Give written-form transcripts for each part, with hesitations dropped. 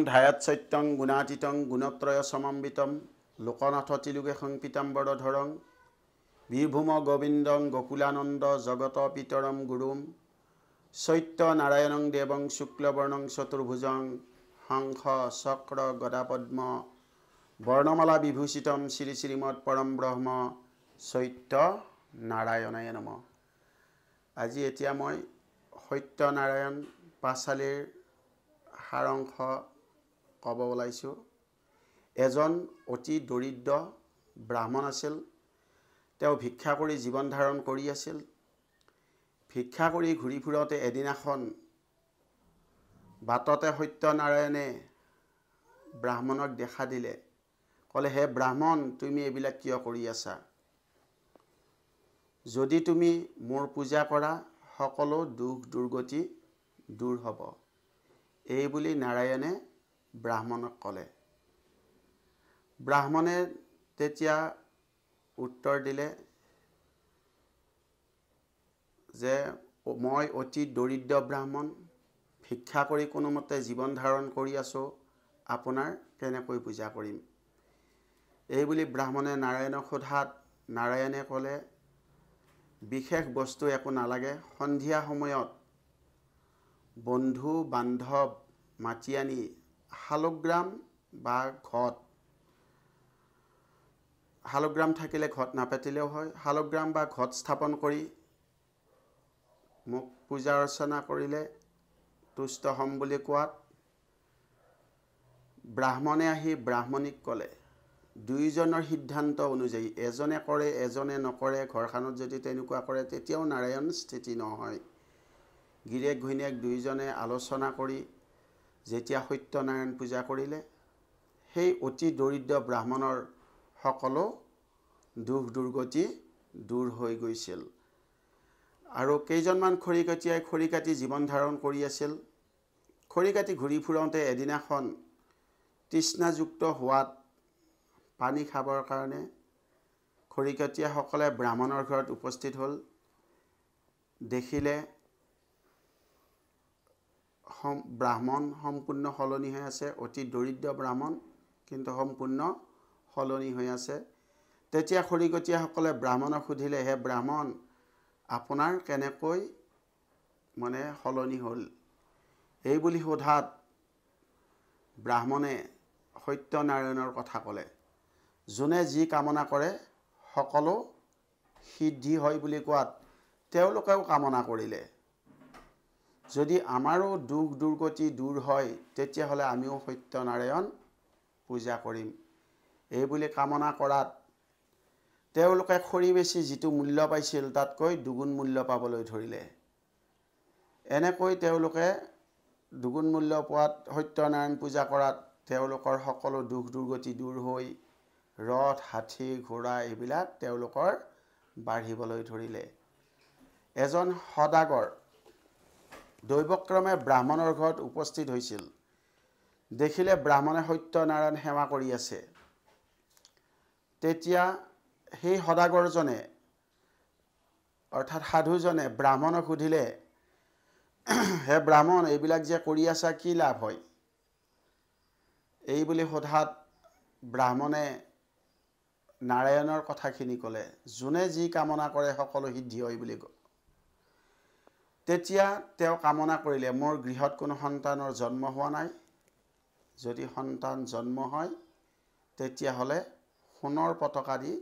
ধায়াত সত্যং গুণাতীতং গুণত্ৰয় সমন্বিতম লোকনাথ তিলুকে সংপিতাম্বৰ ধৰং বীৰভূম গোবিন্দং গকুলানন্দ জগত পিতৰম গুৰুম সত্য নাৰায়ণং দেৱং শুক্লবৰ্ণং চতুৰ্ভুজং হংস চক্ৰ গদাপদ্ম বৰ্ণমালা বিভূষিতম শ্ৰী শ্ৰীমৎ পৰম ব্ৰহ্ম সত্য নাৰায়ণায় নমঃ। আজি এতিয়া মই সত্যনাৰায়ণ পাঁচালীৰ সাৰাংশ ক'ব ওলাইছোঁ। এজন অতি দৰিদ্ৰ ব্ৰাহ্মণ আছিল। তেওঁ ভিক্ষা কৰি জীৱন ধাৰণ কৰি আছিল। ভিক্ষা কৰি ঘূৰি ফুৰোঁতে এদিনাখন বাটতে সত্যনাৰায়ণে ব্ৰাহ্মণক দেখা দিলে। ক'লে, হে ব্ৰাহ্মণ, তুমি এইবিলাক কিয় কৰি আছা? যদি তুমি মোৰ পূজা কৰা সকলো দুখ দুৰ্গতি দূৰ হ'ব। এই বুলি নাৰায়ণে ব্ৰাহ্মণক ক'লে। ব্ৰাহ্মণে তেতিয়া উত্তৰ দিলে যে মই অতি দৰিদ্ৰ ব্ৰাহ্মণ, ভিক্ষা কৰি কোনোমতে জীৱন ধাৰণ কৰি আছোঁ, আপোনাৰ কেনেকৈ পূজা কৰিম? এই বুলি ব্ৰাহ্মণে নাৰায়ণক সোধাত নাৰায়ণে ক'লে, বিশেষ বস্তু একো নালাগে। সন্ধিয়া সময়ত বন্ধু বান্ধৱ মাতি আনি শালগ্ৰাম বা ঘট, শালগ্ৰাম থাকিলে ঘট নাপাতিলেও হয়, শালগ্ৰাম বা ঘট স্থাপন কৰি মোক পূজা অৰ্চনা কৰিলে তুষ্ট হ'ম বুলি কোৱাত ব্ৰাহ্মণে আহি ব্ৰাহ্মণীক ক'লে, দুয়োজনৰ সিদ্ধান্ত অনুযায়ী এজনে কৰে এজনে নকৰে, ঘৰখনত যদি তেনেকুৱা কৰে তেতিয়াও নাৰায়ণ স্থিতি নহয়। গিৰিয়েক ঘৈণীয়েক দুয়োজনে আলোচনা কৰি যেতিয়া সত্যনাৰায়ণ পূজা কৰিলে, সেই অতি দৰিদ্ৰ ব্ৰাহ্মণৰ সকলো দুখ দুৰ্গতি দূৰ হৈ গৈছিল। আৰু কেইজনমান খৰিকটীয়াই খৰি কাটি জীৱন ধাৰণ কৰি আছিল। খৰি কাটি ঘূৰি ফুৰোঁতে এদিনাখন তৃষ্ণাযুক্ত হোৱাত পানী খাবৰ কাৰণে খৰিকটীয়াসকলে ব্ৰাহ্মণৰ ঘৰত উপস্থিত হ'ল। দেখিলে ব্ৰাহ্মণ সম্পূৰ্ণ সলনি হৈ আছে। অতি দৰিদ্ৰ ব্ৰাহ্মণ, কিন্তু সম্পূৰ্ণ সলনি হৈ আছে। তেতিয়া খৰিকটীয়াসকলে ব্ৰাহ্মণক সুধিলে, হে ব্ৰাহ্মণ, আপোনাৰ কেনেকৈ সলনি হ'ল? এই বুলি সোধাত ব্ৰাহ্মণে সত্যনাৰায়ণৰ কথা ক'লে। যোনে যি কামনা কৰে সকলো সিদ্ধি হয় বুলি কোৱাত তেওঁলোকেও কামনা কৰিলে, যদি আমাৰো দুখ দুৰ্গতি দূৰ হয় তেতিয়াহ'লে আমিও সত্যনাৰায়ণ পূজা কৰিম। এই বুলি কামনা কৰাত তেওঁলোকে খৰি বেচি যিটো মূল্য পাইছিল তাতকৈ দুগুণ মূল্য পাবলৈ ধৰিলে। এনেকৈ তেওঁলোকে দুগুণ মূল্য পোৱাত সত্যনাৰায়ণ পূজা কৰাত তেওঁলোকৰ সকলো দুখ দুৰ্গতি দূৰ হৈ ৰথ, হাতী, ঘোঁৰা এইবিলাক তেওঁলোকৰ বাঢ়িবলৈ ধৰিলে। এজন সদাগৰ দৈৱক্ৰমে ব্ৰাহ্মণৰ ঘৰত উপস্থিত হৈছিল। দেখিলে ব্ৰাহ্মণে সত্যনাৰায়ণ সেৱা কৰি আছে। তেতিয়া সেই সদাগৰজনে অৰ্থাৎ সাধুজনে ব্ৰাহ্মণক সুধিলে, হে ব্ৰাহ্মণ, এইবিলাক যে কৰি আছা কি লাভ হয়? এই বুলি সোধাত ব্ৰাহ্মণে নাৰায়ণৰ কথাখিনি ক'লে, যোনে যি কামনা কৰে সকলো সিদ্ধি হয় বুলি কয়। তেতিয়া তেওঁ কামনা কৰিলে, মোৰ গৃহত কোনো সন্তানৰ জন্ম হোৱা নাই, যদি সন্তান জন্ম হয় তেতিয়াহ'লে সোণৰ পতাকা দি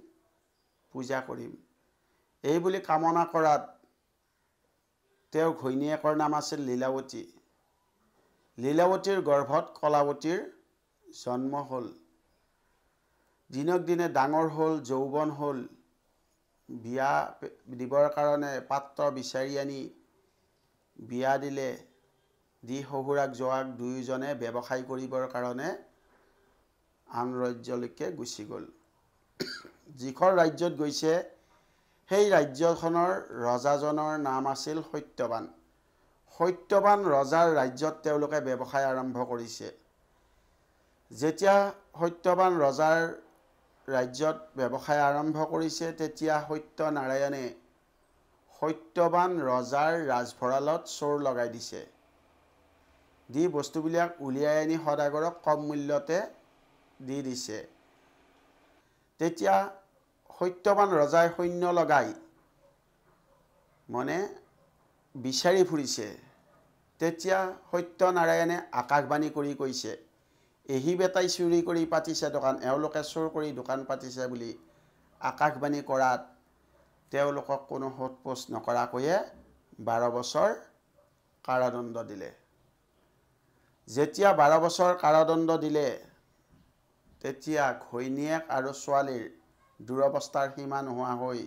পূজা কৰিম। এই বুলি কামনা কৰাত তেওঁৰ ঘৈণীয়েকৰ নাম আছিল লীলাৱতী। লীলাৱতীৰ গৰ্ভত কলাৱতীৰ জন্ম হ'ল। দিনক দিনে ডাঙৰ হ'ল, যৌৱন হ'ল। বিয়া দিবৰ কাৰণে পাত্ৰ বিচাৰি আনি বিয়া দিলে। দি শহুৰাক জোৱাক দুয়োজনে ব্যৱসায় কৰিবৰ কাৰণে আন ৰাজ্যলৈকে গুচি গ'ল। যিখন ৰাজ্যত গৈছে সেই ৰাজ্যখনৰ ৰজাজনৰ নাম আছিল সত্যবান। সত্যবান ৰজাৰ ৰাজ্যত তেওঁলোকে ব্যৱসায় আৰম্ভ কৰিছে। যেতিয়া সত্যবান ৰজাৰ ৰাজ্যত ব্যৱসায় আৰম্ভ কৰিছে তেতিয়া সত্যনাৰায়ণে সত্যবান ৰজাৰ ৰাজভঁৰালত চোৰ লগাই দিছে। দি বস্তুবিলাক উলিয়াই আনি সদাগৰক কম মূল্যতে দি দিছে। তেতিয়া সত্যবান ৰজাই সৈন্য লগাই মানে বিচাৰি ফুৰিছে। তেতিয়া সত্যনাৰায়ণে আকাশবাণী কৰি কৈছে, এহি বেটাই চুৰি কৰি পাতিছে দোকান, এওঁলোকে চোৰ কৰি দোকান পাতিছে বুলি আকাশবাণী কৰাত তেওঁলোকক কোনো সোধ পোছ নকৰাকৈয়ে 12 বছৰ কাৰাদণ্ড দিলে। যেতিয়া 12 বছৰ কাৰাদণ্ড দিলে, তেতিয়া ঘৈণীয়েক আৰু ছোৱালীৰ দুৰৱস্থাৰ সীমা নোহোৱা হৈ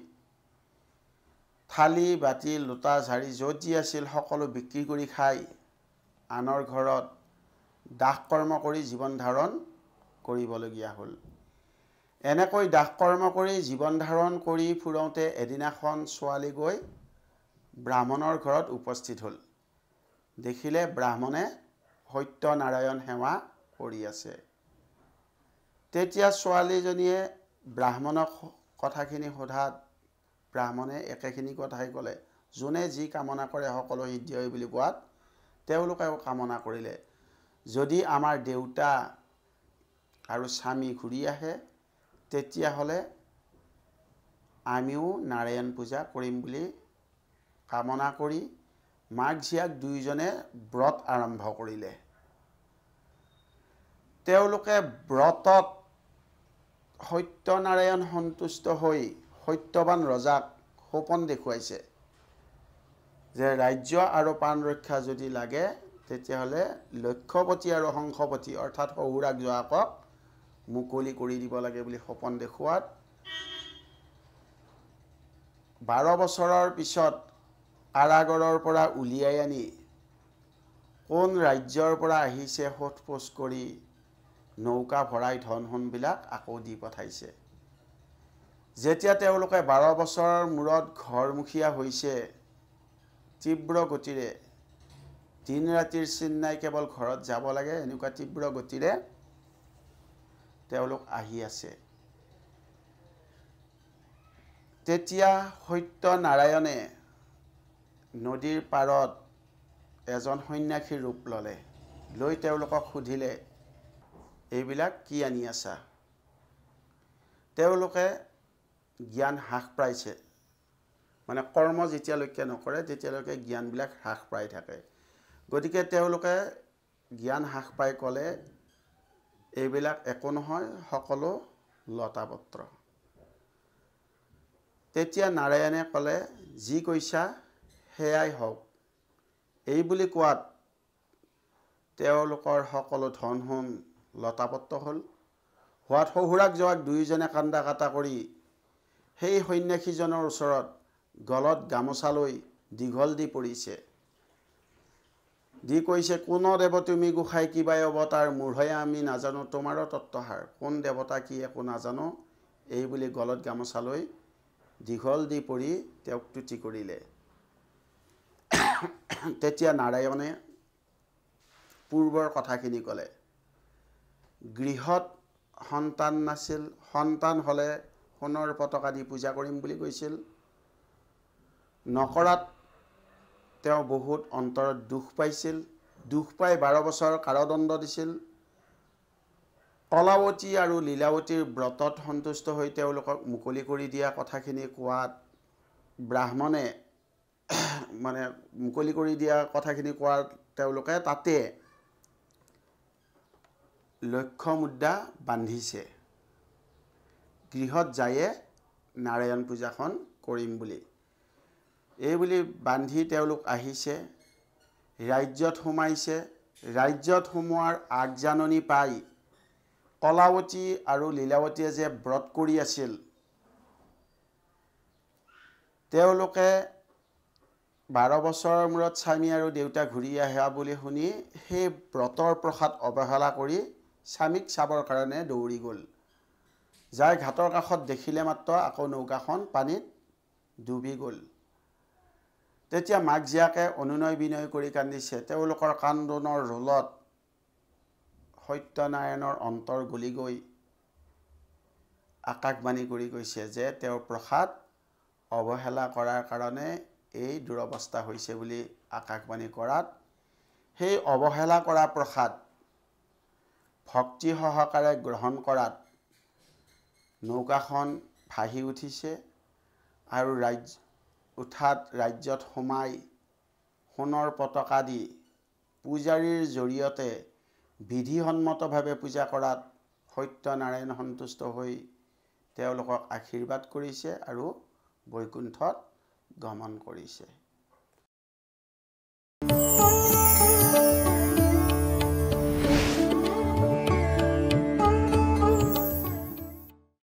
থালি বাতি লোটা ঝাৰি য'ত যি আছিল সকলো বিক্ৰী কৰি খাই আনৰ ঘৰত দাস কৰ্ম কৰি জীৱন ধাৰণ কৰিবলগীয়া হ'ল। এনেকৈ দাস কৰ্ম কৰি জীৱন ধাৰণ কৰি ফুৰোঁতে এদিনাখন ছোৱালী গৈ ব্ৰাহ্মণৰ ঘৰত উপস্থিত হ'ল। দেখিলে ব্ৰাহ্মণে সত্যনাৰায়ণ সেৱা কৰি আছে। তেতিয়া ছোৱালীজনীয়ে ব্ৰাহ্মণক কথাখিনি সোধাত ব্ৰাহ্মণে একেখিনি কথাই ক'লে, যোনে যি কামনা কৰে সকলো সিদ্ধি হয় বুলি কোৱাত তেওঁলোকেও কামনা কৰিলে, যদি আমাৰ দেউতা আৰু স্বামী ঘূৰি আহে তেতিয়াহ'লে আমিও নাৰায়ণ পূজা কৰিম বুলি কামনা কৰি মাক জীয়েক দুয়োজনে ব্ৰত আৰম্ভ কৰিলে। তেওঁলোকে ব্ৰতত সত্যনাৰায়ণ সন্তুষ্ট হৈ সত্যবান ৰজাক সপোন দেখুৱাইছে যে ৰাজ্য আৰু প্ৰাণ ৰক্ষা যদি লাগে তেতিয়াহ'লে লক্ষপতি আৰু হংসপতি অৰ্থাৎ শহুৰাক জোৱাকক মুকলি কৰি দিব লাগে বুলি সপোন দেখুৱাত 12 বছৰৰ পিছত কাৰাগাৰৰ পৰা উলিয়াই আনি কোন ৰাজ্যৰ পৰা আহিছে সোধ পোছ কৰি নৌকা ভৰাই ধন সোণবিলাক আকৌ দি পঠাইছে। যেতিয়া তেওঁলোকে 12 বছৰৰ মূৰত ঘৰমুখীয়া হৈছে, তীব্ৰ গতিৰে দিন ৰাতিৰ চিন নাই, কেৱল ঘৰত যাব লাগে, এনেকুৱা তীব্ৰ গতিৰে তেওঁলোক আহি আছে। তেতিয়া সত্যনাৰায়ণে নদীৰ পাৰত এজন সন্যাসীৰ ৰূপ ল'লে। লৈ তেওঁলোকক সুধিলে, এইবিলাক কি আনি আছা? তেওঁলোকে জ্ঞান হ্ৰাস পাইছে, মানে কৰ্ম যেতিয়ালৈকে নকৰে তেতিয়ালৈকে জ্ঞানবিলাক হ্ৰাস পাই থাকে। গতিকে তেওঁলোকে জ্ঞান হ্ৰাস পাই ক'লে, এইবিলাক একো নহয়, সকলো লতাপত্ৰ। তেতিয়া নাৰায়ণে ক'লে, যি কৈছা সেয়াই হওক। এই বুলি কোৱাত তেওঁলোকৰ সকলো ধন সোণ লতাপত্ৰ হ'ল। হোৱাত শহুৰাক জোৱাক দুয়োজনে কান্দা কাটা কৰি সেই সন্যাসীজনৰ ওচৰত গলত গামোচা লৈ দীঘল দি পৰিছে। দি কৈছে, কোন দেৱ তুমি গোসাঁই কিবাই অৱতাৰ, মূঢ়ে আমি নাজানো তোমাৰো তত্ত্বসাৰ। কোন দেৱতা কি একো নাজানো, এই বুলি গলত গামোচা লৈ দীঘল দি পৰি তেওঁক তুতি কৰিলে। তেতিয়া নাৰায়ণে পূৰ্বৰ কথাখিনি ক'লে। গৃহত সন্তান নাছিল, সন্তান হ'লে সোণৰ পতাকা দি পূজা কৰিম বুলি কৈছিল। নকৰাত তেওঁ বহুত অন্তৰত দুখ পাইছিল। দুখ পাই 12 বছৰ কাৰাদণ্ড দিছিল। কলাৱতী আৰু লীলাৱতীৰ ব্ৰতত সন্তুষ্ট হৈ তেওঁলোকক মুকলি কৰি দিয়া কথাখিনি কোৱাত ব্ৰাহ্মণে মানে মুকলি কৰি দিয়া কথাখিনি কোৱাত তেওঁলোকে তাতে লক্ষ মুদ্ৰা বান্ধিছে, গৃহত যায়ে নাৰায়ণ পূজাখন কৰিম বুলি। এই বুলি বান্ধি তেওঁলোক আহিছে, ৰাজ্যত সোমাইছে। ৰাজ্যত সোমোৱাৰ আগজাননী পাই কলাৱতী আৰু লীলাৱতীয়ে যে ব্ৰত কৰি আছিল, তেওঁলোকে 12 বছৰৰ মূৰত স্বামী আৰু দেউতা ঘূৰি আহা বুলি শুনি সেই ব্ৰতৰ প্ৰসাদ অৱহেলা কৰি স্বামীক চাবৰ কাৰণে দৌৰি গ'ল। যাই ঘাটৰ কাষত দেখিলে মাত্ৰ আকৌ নৌকাখন পানীত ডুবি গ'ল। তেতিয়া মাক জীয়াকে অনুনয় বিনয় কৰি কান্দিছে। তেওঁলোকৰ কান্দোনৰ ৰোলত সত্যনাৰায়ণৰ অন্তৰ গলি গৈ আকাশবাণী কৰি কৈছে যে তেওঁৰ প্ৰসাদ অৱহেলা কৰাৰ কাৰণে এই দুৰৱস্থা হৈছে বুলি আকাশবাণী কৰাত সেই অৱহেলা কৰা প্ৰসাদ ভক্তি সহকাৰে গ্ৰহণ কৰাত নৌকাখন ভাহি উঠিছে আৰু ৰাজ্যত সোমাই সোণৰ পতাকা দি পূজাৰীৰ জৰিয়তে বিধিসন্মতভাৱে পূজা কৰাত সত্যনাৰায়ণ সন্তুষ্ট হৈ তেওঁলোকক আশীৰ্বাদ কৰিছে আৰু বৈকুণ্ঠত গমন কৰিছে।